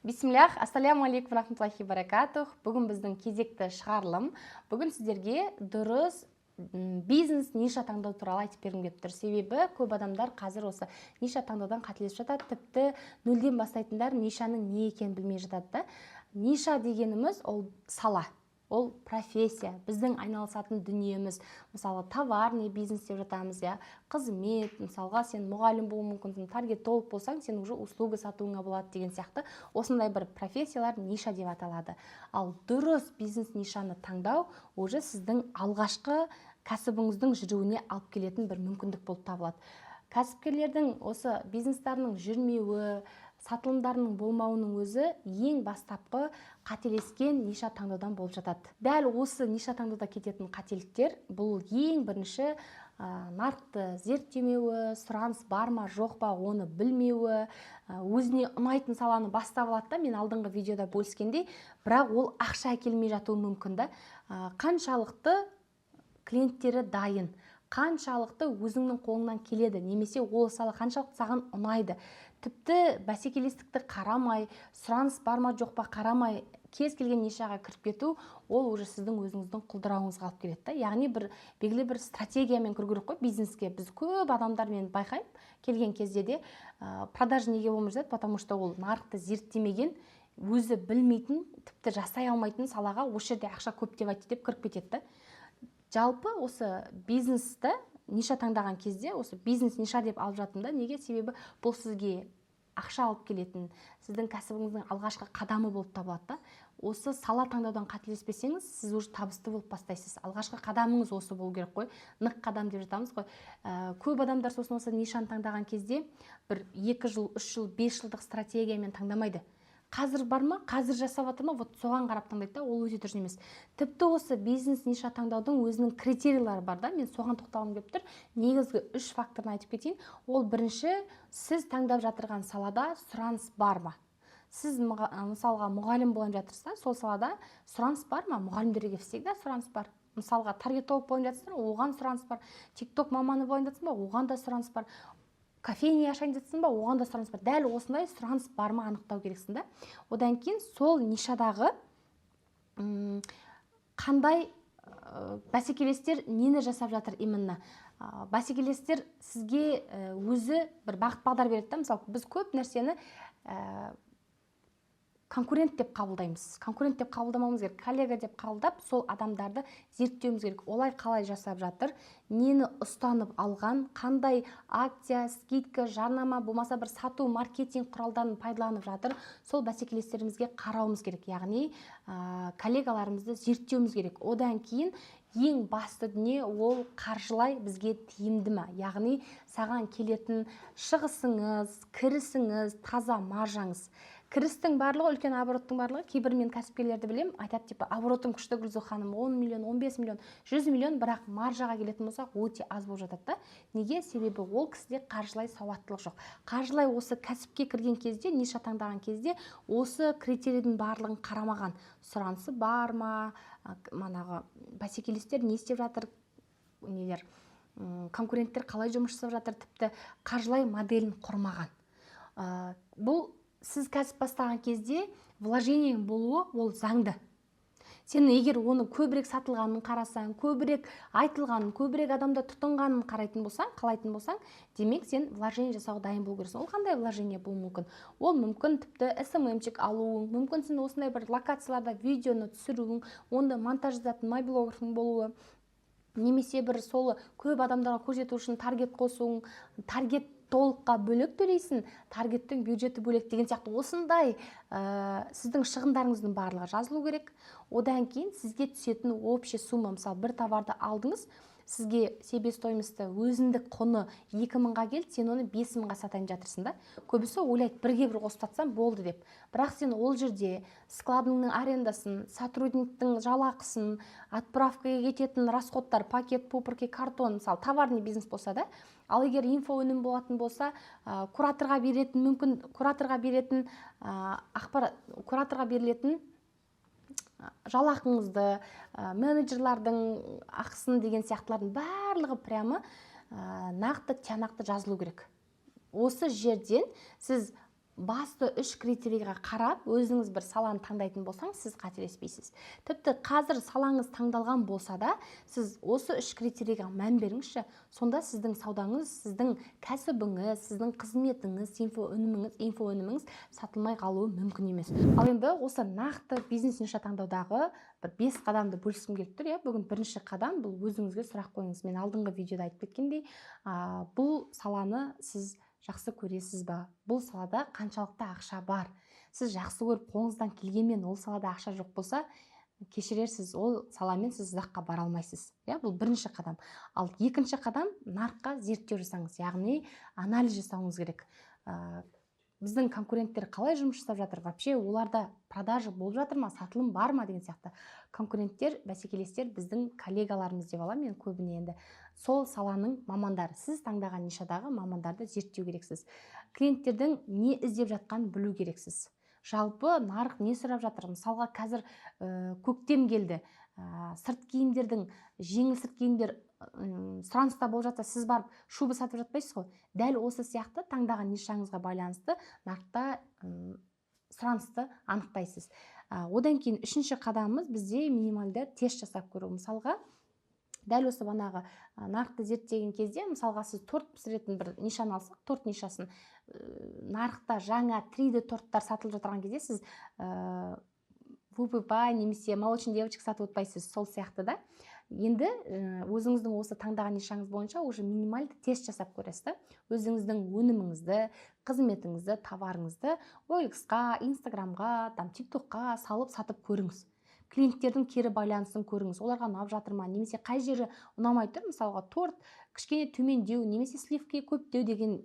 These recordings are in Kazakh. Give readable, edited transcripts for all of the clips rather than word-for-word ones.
Бисмиллах, ассаляму алейкум рахматуллахи баракатух. Бүгін біздің кезекті шығарылым. Бүгін сіздерге дұрыс бизнес ниша таңдау туралы айтып бергім келіп тұр. Себебі көп адамдар қазір осы ниша таңдаудан қателесіп жатады. Тіпті нөлден бастайтындар нишаның не екенін білмей жатады. Ниша дегеніміз ол сала. Ол профессия, біздің айналысатын дүниеміз. Мысалы, товар не бизнес деп жатамыз, қызмет, мысалға сен мұғалім болуы мүмкінсің, таргетолог болсаң, сен уже услуга сатуыңа болады деген сияқты. Осындай бір профессиялар ниша деп аталады. Ал дұрыс бизнес нишаны таңдау уже сіздің алғашқы кәсібіңіздің жүруіне алып келетін бір мүмкіндік болып табылады. Кәсіпкерлердің осы бизнестарының жүрмеуі, сатылымдарының болмауының өзі ең бастапқы қателескен ниша таңдаудан болып жатады. Дәл осы ниша таңдауда кететін қателіктер бұл ең бірінші нарықты зерттемеуі, сұраныс бар ма жоқ па оны білмеуі, өзіне ұнайтын саланы бастап алады да, мен алдыңғы видеода бөліскендей, бірақ ол ақша әкелмей жатуы мүмкін. Қаншалықты клиенттері дайын, қаншалықты өзіңнің қолыңнан келеді, немесе ол сала қаншалықты саған ұнайды. Тіпті бәсекелестікті қарамай, сұраныс бар ма жоқ па қарамай, кез келген нишаға кіріп кету, ол уже сіздің өзіңіздің құлдырауыңызға алып келеді. Яғни белгілі бір стратегиямен кіру керек қой бизнеске. Біз көп адамдармен байқаймын, келген кезде де продажа неге болмай жатады, потому что ол нарықты зерттемеген, өзі білмейтін, тіпті жасай алмайтын салаға осы жерде ақша көп деп айтты деп кіріп кетеді. Жалпы осы бизнесті ниша таңдаған кезде, осы бизнес ниша деп алып жатырмын. Неге? Себебі бұл сізге ақша алып келетін, сіздің кәсібіңіздің алғашқы қадамы болып табылады. Осы сала таңдаудан қателеспесеңіз, сіз уже табысты болып бастайсыз. Алғашқы қадамыңыз осы болу керек қой. Нық қадам деп жатамыз ғой. Көп адамдар сосын осы нишаны таңдаған кезде бір 2 жыл, 3 жыл, 5 жылдық стратегиямен таңдамайды. Қазір бар ма, қазір жасап жатыр ма, вот соған қарап таңдайды, ол өте дұрыс емес. Тіпті осы бизнес ниша таңдаудың өзінің критериялары бар да, мен соған тоқталғым келіп тұр. Негізгі 3 факторын айтып кетейін. Ол бірінші, сіз таңдап жатырған салада сұраныс бар ма? Сіз мысалға мұғалім болайын жатырсыздар, сол салада сұраныс бар ма? Мұғалімдерге всегда сұраныс бар. Мысалға таргетолог болайын жатырсыздар, оған сұраныс бар. TikTok маманы болайын жатырсың ба, оған да сұраныс бар. Кофейня ашайын жатсың ба, оған да сұраныс бар. Дәл осындай сұраныс бар ма анықтау керексің да. Одан кейін сол нишадағы қандай бәсекелестер нені жасап жатыр именно. Бәсекелестер сізге өзі бір бағыт бағдар береді да. Мысалы, біз көп нәрсені конкурент деп қабылдаймыз. Конкурент деп қабылдамауымыз керек, коллега деп қабылдап, сол адамдарды зерттеуіміз керек. Олай қалай жасап жатыр, нені ұстанып алған, қандай акция, скидка, жарнама, болмаса бір сату, маркетинг құралдарын пайдаланып жатыр, сол бәсекелестерімізге қарауымыз керек. Яғни коллегаларымызды зерттеуіміз керек. Одан кейін ең басты дүние ол қаржылай бізге тиімді ме? Яғни саған келетін шығысыңыз, кірісіңіз, таза маржаңыз. Кірістің барлығы, үлкен обороттың барлығы, кейбір мен кәсіпкерлерді білем, айтады типа, оборотым күшті Гүлзу ханым, 10 миллион, 15 миллион, 100 миллион, бірақ маржаға келетін болсақ, өте аз болып жатады. Неге? Себебі ол кісіде қаржылай сауаттылық жоқ. Қаржылай осы кәсіпке кірген кезде, ниша таңдаған кезде, осы критерийдің барлығын қарамаған. Сұранысы бар ма, манағы бәсекелестер не істеп жатыр, нелер, конкуренттер қалай жұмыс жасап жатыр, тіпті қаржылай моделін құрмаған. Бұл сіз кәсіп бастаған кезде вложениең болуы ол заңды. Сен егер оны көбірек сатылғанын қарасаң, көбірек айтылғанын, көбірек адамда тұтынғанын қалайтын болсаң, демек сен вложение жасауға дайын болу керексің. Ол қандай вложение болуы мүмкін? Ол мүмкін тіпті SMM-чик алуың, мүмкін сен осындай бір локацияларда видеоны түсіруің, онда монтаж жасайтын майблогердің болуы, немесе бір солы көп адамдарға көрсету үшін таргет қосуың, таргет толыққа бөлек төлейсің, таргеттің бюджеті бөлек деген сияқты осындай сіздің шығындарыңыздың барлығы жазылу керек. Одан кейін сізге түсетін общий сумма, мысалы бір товарды алдыңыз, сізге себестоимості өзіндік құны 2000-ға келді, сен оны 5000-ға сатайын жатырсың да. Көбісі ойлайды, бірге бір қосып болды деп. Бірақ сен ол жерде складыңның арендасын, сотрудниктің жалақысын, отправкаға кететін расходтар, пакет, пупырки, картон, мысалы товарный бизнес болса да, ал егер инфо өнім болатын болса, кураторға берілетін жалақыңызды, менеджерлардың ақысын деген сияқтылардың барлығы нақты тиянақты жазылу керек. Осы жерден сіз басты 3 критерийға қарап, өзіңіз бір саланы таңдайтын болсаңыз, сіз қателеспейсіз. Тіпті қазір салаңыз таңдалған болса да, сіз осы 3 критерийға мән беріңізші. Сонда сіздің саудаңыз, сіздің кәсібіңіз, сіздің қызметіңіз, инфо-өніміңіз сатылмай қалуы мүмкін емес. Ал енді осы нақты бизнес ниша таңдаудағы бір 5 қадамды бөліскім келіп тұр. Бүгін бірінші қадам бұл өзіңізге сұрақ қойыңыз. Мен алдыңғы видеода айтып кеткендей, бұл саланы сіз жақсы көресіз ба? Бұл салада қаншалықты ақша бар? Сіз жақсы көріп қолыңыздан келгенмен ол салада ақша жоқ болса, кешірерсіз, ол саламен сіз ұзаққа бара алмайсыз. Бұл бірінші қадам. Ал екінші қадам нарыққа зерттеу жасаңыз, яғни анализ жасауыңыз керек. Біздің конкуренттер қалай жұмыс жасап жатыр? Вообще оларда продажа болып жатыр ма, сатылым бар ма деген сияқты. Конкуренттер, бәсекелестер біздің коллегаларымыз деп аламын мен көбіне енді. Сол саланың мамандары, сіз таңдаған нишадағы мамандарды зерттеу керексіз. Клиенттердің не іздеп жатқанын білу керексіз. Жалпы нарық не сұрап жатыр? Мысалға қазір көктем келді. Сырт киімдердің, жеңіл сырт киімдер сұраныста болып жатса, сіз барып шуба сатып жатпайсыз ғой. Дәл осы сияқты таңдаған нишаңызға байланысты нарықта сұранысты анықтайсыз. Одан кейін үшінші қадамымыз бізде минималды тест жасап көру. Мысалға, дәл осы банағы нарықты зерттеген кезде, мысалға сіз торт пісіретін бір нишаны алсақ, торт нишасын нарықта жаңа 3D торттар сатылып жатырған кезде сіз вупы-пай немесе молочный девочка сатып отпайсыз, сол сияқты да. Енді өзіңіздің осы таңдаған нишаңыз бойынша уже минималды тест жасап көресіз. Өзіңіздің өніміңізді, қызметіңізді, товарыңызды OLX-қа, Instagram-ға, TikTok-қа салып сатып көріңіз. Клиенттердің кері байланысын көріңіз. Оларға ұнап жатыр ма, немесе қай жері ұнамай тұр? Мысалға торт кішкене төмендеу, немесе сливки көптеу деген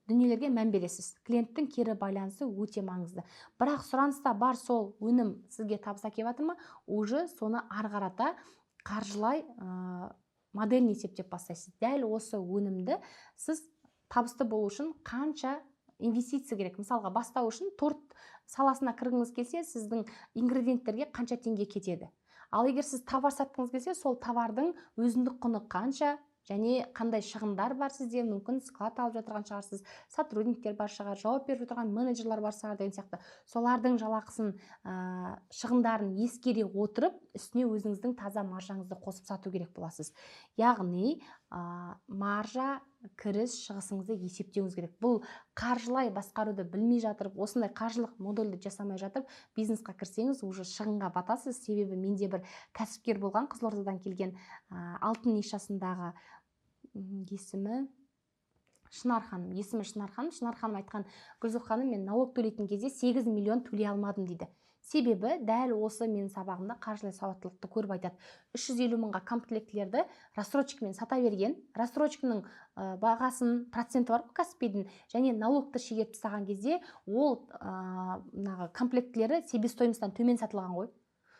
дүниелерге мән бересіз. Клиенттің кері байланысы өте маңызды. Бірақ сұраныста бар сол өнім сізге табыс әкеліп жатыр ма, уже соны ары қарата қаржылай моделін есептеп бастайсыз. Дәл осы өнімді сіз табысты болу үшін қанша инвестиция керек? Мысалға, бастау үшін торт саласына кіргіңіз келсе, сіздің ингредиенттерге қанша теңге кетеді? Ал егер сіз товар сатқыңыз келсе, сол товардың өзіндік құны қанша? Және қандай шығындар бар сізде? Мүмкін склад алып жатырған шығарсыз, сотрудниктер бар шығар, жауап беріп отырған менеджерлар бар шығар деген сияқты. Солардың жалақысын, шығындарын ескере отырып, үстіне өзіңіздің таза маржаңызды қосып сату керек боласыз. Яғни, маржа, кіріс, шығысыңызды есептеуіңіз керек. Бұл қаржылай басқаруды білмей жатырып, осындай қаржылық модельді жасамай жатып, бизнесқа кірсеңіз, уже шығынға батасыз. Себебі менде бір кәсіпкер болған, Қызылордадан келген, алтын нишасындағы есімі Шынар ханым. Шынар ханым айтқан, Гүлзат ханым, мен налог төлейтін кезде 8 миллион төлей алмадым дейді. Себебі дәл осы менің сабағымда қаржылай сауаттылықты көріп айтады. 350 мыңға комплектілерді рассрочкамен сата берген. Рассрочканың бағасын, проценті бар Каспийдің, және налогты шегеріп тастаған кезде ол комплектілері себестоимостьтан төмен сатылған ғой.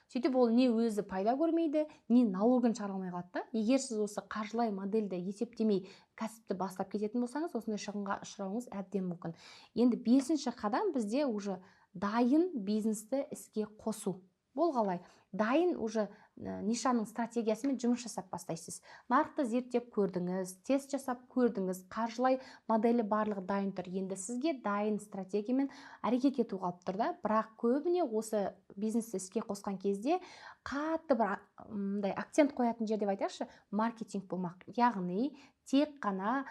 Сөйтіп ол не өзі пайда көрмейді, не налогын шығара алмай қалады. Егер сіз осы қаржылай модельді есептемей кәсіпті бастап кететін болсаңыз, осындай шығынға ұшырауыңыз әбден мүмкін. Енді 5-ші қадам бізде уже дайын бизнесті іске қосу. Бұл қалай? Дайын уже нишаның стратегиясымен жұмыс жасап бастайсыз. Нарықты зерттеп көрдіңіз, тест жасап көрдіңіз, қаржылай моделі барлығы дайын тұр. Енді сізге дайын стратегиямен әрекет ету қалып тұр да. Бірақ көбіне осы бизнесті іске қосқан кезде қатты бір акцент қоятын жер деп айтайықшы, маркетинг болмақ. Яғни тек қана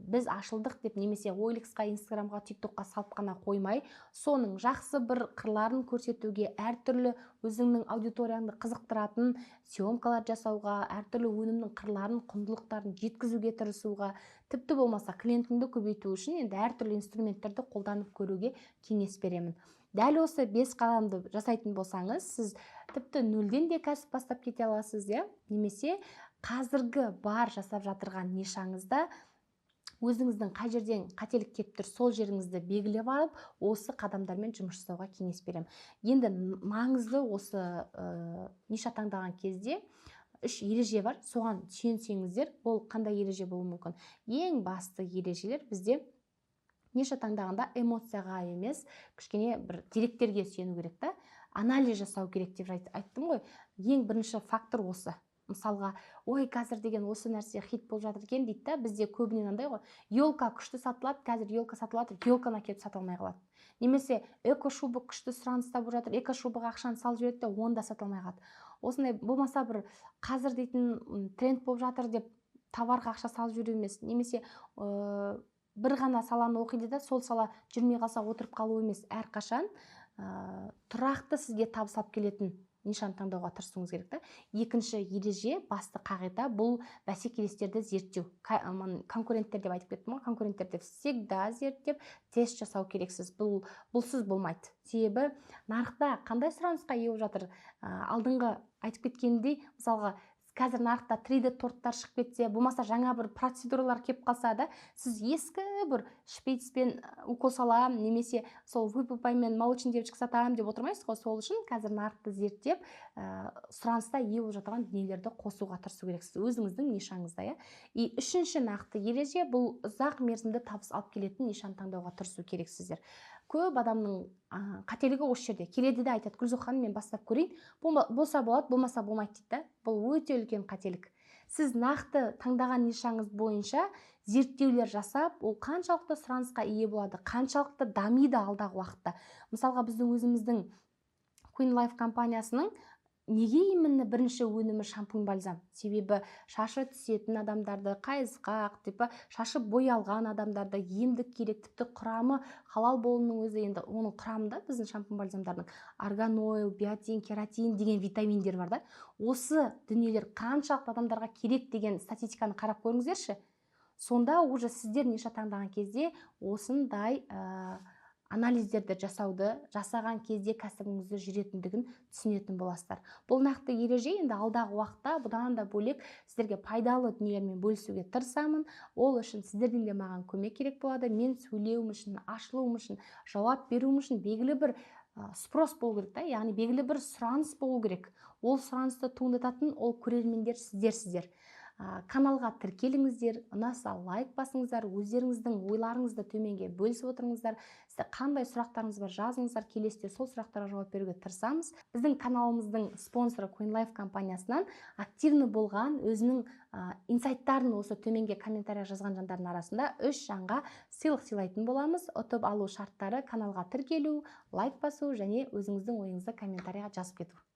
біз ашылдық деп немесе OLX-қа, Instagram-ға, TikTok-қа салып қана қоймай, соның жақсы бір қырларын көрсетуге, әртүрлі өзіңнің аудиторияңды қызықтыратын съемкалар жасауға, әртүрлі өнімнің қырларын, құндылықтарын жеткізуге тырысуға, тіпті болмаса клиентіңді көбейту үшін енді әртүрлі инструменттерді қолданып көруге кеңес беремін. Дәл осы 5 қадамды жасайтын болсаңыз, сіз тіпті нөлден де кәсіп бастап кете аласыз, немесе қазіргі бар жасап жатырған нишаңызда өзіңіздің қай жерден қателік кетіп тұр, сол жеріңізді белгілеп алып, осы қадамдармен жұмыс жасауға кеңес беремін. Енді маңызды осы ниша таңдаған кезде 3 ереже бар, соған сүйенсеңіздер, ол қандай ереже болуы мүмкін? Ең басты ережелер бізде ниша таңдағанда эмоцияға емес, кішкене бір деректерге сүйену керек та, анализ жасау керек деп айттым ғой. Ең бірінші фактор осы. мысалға, ой, қазір деген осы нәрсе хит болып жатыр екен дейді да, бізде көбіне мынандай ғой, елка күшті сатылады, қазір елка сатылады, елканы әкеліп сата алмай қалады. Немесе эко шуба күшті сұраныста болып жатыр, эко шубаға ақшаны салып жібереді де, оны да сата алмай қалады. Осындай болмаса бір қазір дейтін тренд болып жатыр деп товарға ақша салып жүру емес, немесе бір ғана саланы оқиды да, сол сала жүрмей қалса отырып қалу емес, әрқашан тұрақты сізге табыс алып келетін нишаны таңдауға тырысуыңыз керек та. Екінші ереже, басты қағида, бұл бәсекелестерді зерттеу. Конкуренттер деп айтып кеттім ғой, конкуренттерді всегда зерттеп, тест жасау керексіз. Бұлсыз болмайды. Себебі нарықта қандай сұранысқа ие болып жатыр? Алдыңғы айтып кеткендей, мысалға, қазір нарықта 3D торттар шығып кетсе, болмаса жаңа бір процедуралар келіп қалса да, сіз ескі бір шприцпен укол салам, немесе сол выпупаймен молочный девочка сатам деп отырмайсыз ғой. Сол үшін қазір нарықты зерттеп, сұраныста ие болып жатқан дүниелерді қосуға тырысу керексіз, өзіңіздің нишаңызда, иә. И үшінші нақты ереже, бұл ұзақ мерзімді табыс алып келетін нишаны таңдауға тырысу керексіздер. Көп адамның қателігі осы жерде. Келеді де айтады, Гүлзу ханым, мен бастап көрейін, болса болады, болмаса болмайды дейді да. Бұл өте үлкен қателік. Сіз нақты таңдаған нишаңыз бойынша зерттеулер жасап, ол қаншалықты сұранысқа ие болады, қаншалықты дамиды алдағы уақытта. Мысалға, біздің өзіміздің Queen Life компаниясының неге именно бірінші өнімі шампунь бальзам? Себебі шашы түсетін адамдарды, қайысқақ, шашы боялған адамдарды емдік керек, тіпті құрамы халал болуының өзі, енді оның құрамында біздің шампунь бальзамдардың арган ойл, биотин, кератин деген витаминдер бар да. Осы дүниелер қаншалықты адамдарға керек деген статистиканы қарап көріңіздерші. Сонда уже сіздер ниша таңдаған кезде осындай анализдерді жасаған кезде кәсібіңізді жүретіндігін түсінетін боласыздар. Бұл нақты ереже, енді алдағы уақытта бұдан да бөлек сіздерге пайдалы дүниелермен бөлісуге тырысамын. Ол үшін сіздердің де маған көмек керек болады. Мен сөйлеуім үшін, ашылуым үшін, жауап беруім үшін белгілі бір спрос болу керек та, яғни белгілі бір сұраныс болу керек. Ол сұранысты туындататын ол көрермендер сіздерсіздер. Каналға тіркеліңіздер, ұнаса лайк басыңыздар, өздеріңіздің ойларыңызды төменге бөлісіп отырыңыздар. Сізде қандай сұрақтарыңыз бар, жазыңыздар, келесіде сол сұрақтарға жауап беруге тырысамыз. Біздің каналымыздың спонсоры Queen Life компаниясынан активны болған, өзінің инсайттарын осы төменге комментария жазған жандардың арасында 3 жанға сыйлық сыйлайтын боламыз. Ұтып алу шарттары: каналға тіркелу, лайк басу және өзіңіздің ойыңызды комментарияға жазып кету.